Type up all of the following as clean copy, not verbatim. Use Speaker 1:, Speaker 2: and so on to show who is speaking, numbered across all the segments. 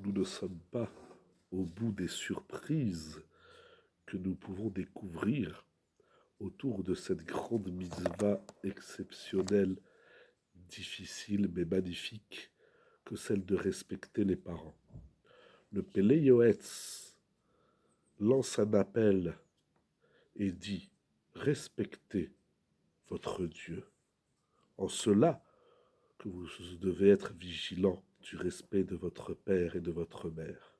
Speaker 1: nous ne sommes pas au bout des surprises que nous pouvons découvrir autour de cette grande mitzvah exceptionnelle, difficile mais magnifique, que celle de respecter les parents. Le Pélé Yoetz lance un appel et dit « Respectez votre Dieu. En cela que vous devez être vigilant du respect de votre père et de votre mère.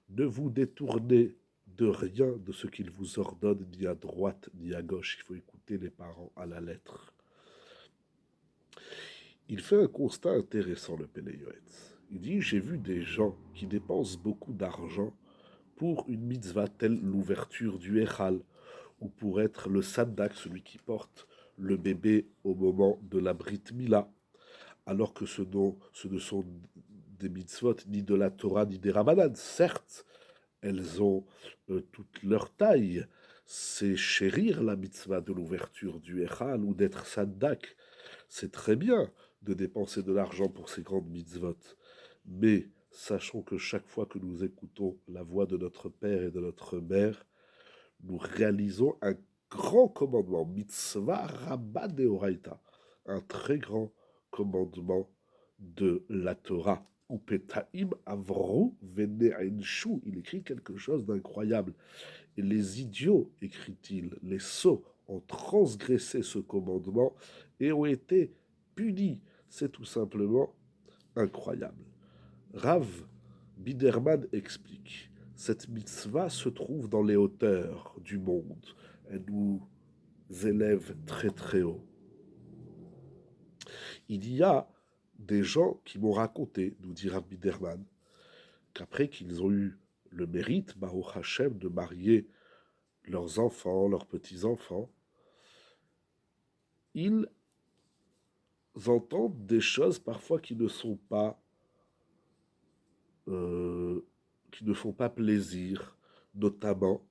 Speaker 1: Ne vous détournez de rien de ce qu'il vous ordonne, ni à droite ni à gauche. Il faut écouter les parents à la lettre. » Il fait un constat intéressant, le Pélé Yoetz. Il dit « J'ai vu des gens qui dépensent beaucoup d'argent pour une mitzvah telle l'ouverture du Echal, ou pour être le Saddak, celui qui porte le bébé au moment de la Brit Mila, alors que ce ne sont des mitzvot ni de la Torah ni des Ramadan. Certes, elles ont toute leur taille. C'est chérir la mitzvah de l'ouverture du Echal ou d'être Saddak. C'est très bien de dépenser de l'argent pour ces grandes mitzvot. Mais sachons que chaque fois que nous écoutons la voix de notre père et de notre mère, nous réalisons un grand commandement, mitzvah rabba deoraita, un très grand commandement de la Torah. Upetaim avru vene'enshu, il écrit quelque chose d'incroyable. Et les idiots, écrit-il, les sots, ont transgressé ce commandement et ont été punis. C'est tout simplement incroyable. Rav Biderman explique, cette mitzvah se trouve dans les hauteurs du monde. Elle nous élève très très haut. Il y a des gens qui m'ont raconté, nous dit Rav Biderman, qu'après qu'ils ont eu le mérite, Baruch Hashem, de marier leurs enfants, leurs petits-enfants, ils entendent des choses parfois qui ne font pas plaisir, notamment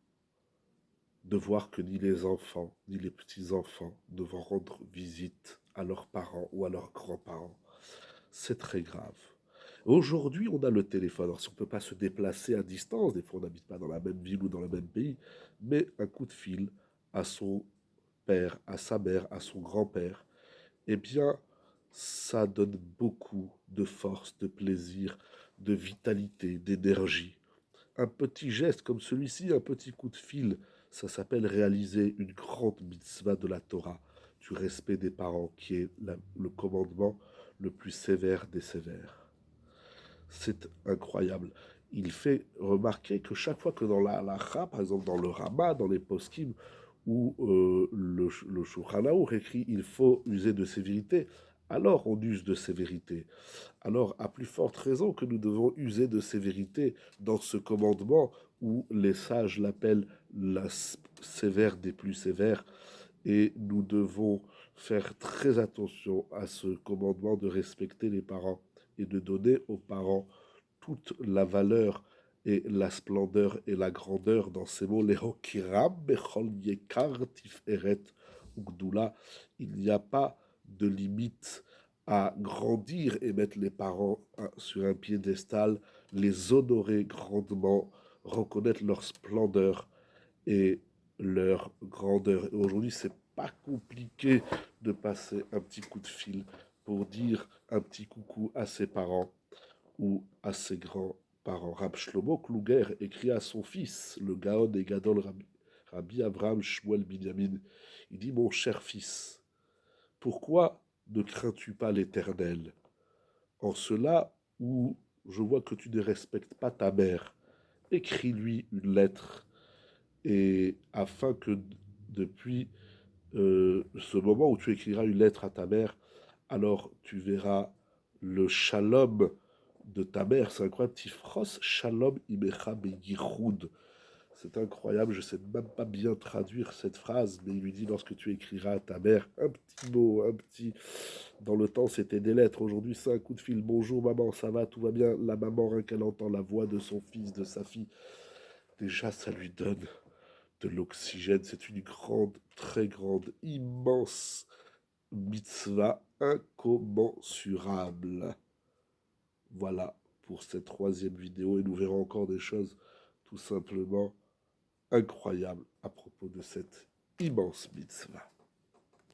Speaker 1: de voir que ni les enfants, ni les petits-enfants ne vont rendre visite à leurs parents ou à leurs grands-parents. C'est très grave. Aujourd'hui, on a le téléphone. Alors, si on ne peut pas se déplacer à distance, des fois on n'habite pas dans la même ville ou dans le même pays, mais un coup de fil à son père, à sa mère, à son grand-père, eh bien, ça donne beaucoup de force, de plaisir, de vitalité, d'énergie. Un petit geste comme celui-ci, un petit coup de fil, ça s'appelle réaliser une grande mitzvah de la Torah, du respect des parents, qui est le commandement le plus sévère des sévères. C'est incroyable. Il fait remarquer que chaque fois que dans la halacha, par exemple dans le Rama, dans les poskim, où le Shulchan Aruch écrit il faut user de sévérité, alors on use de sévérité. Alors, à plus forte raison que nous devons user de sévérité dans ce commandement où les sages l'appellent la sévère des plus sévères, et nous devons faire très attention à ce commandement de respecter les parents et de donner aux parents toute la valeur et la splendeur et la grandeur dans ces mots. Les hokiram bechol yekar tiferet ugdula. Il n'y a pas de limite à grandir et mettre les parents sur un piédestal, les honorer grandement, reconnaître leur splendeur et leur grandeur. Et aujourd'hui, c'est pas compliqué de passer un petit coup de fil pour dire un petit coucou à ses parents ou à ses grands-parents. Rab Shlomo Kluger écrit à son fils, le Gaon et Gadol Rabbi Abraham Shmuel Binyamin, il dit « Mon cher fils, pourquoi ne crains-tu pas l'Éternel? En cela où je vois que tu ne respectes pas ta mère, écris-lui une lettre, et afin que depuis ce moment où tu écriras une lettre à ta mère, alors tu verras le shalom de ta mère. C'est incroyable. Tifros shalom imecha beyichud. C'est incroyable, je ne sais même pas bien traduire cette phrase, mais il lui dit lorsque tu écriras à ta mère un petit mot, un petit. Dans le temps, c'était des lettres. Aujourd'hui, c'est un coup de fil. Bonjour maman, ça va, tout va bien. La maman, rien qu'elle entend la voix de son fils, de sa fille, déjà ça lui donne de l'oxygène. C'est une grande, très grande, immense mitzvah incommensurable. Voilà. pour cette troisième vidéo et nous verrons encore des choses tout simplement incroyables à propos de cette immense mitzvah.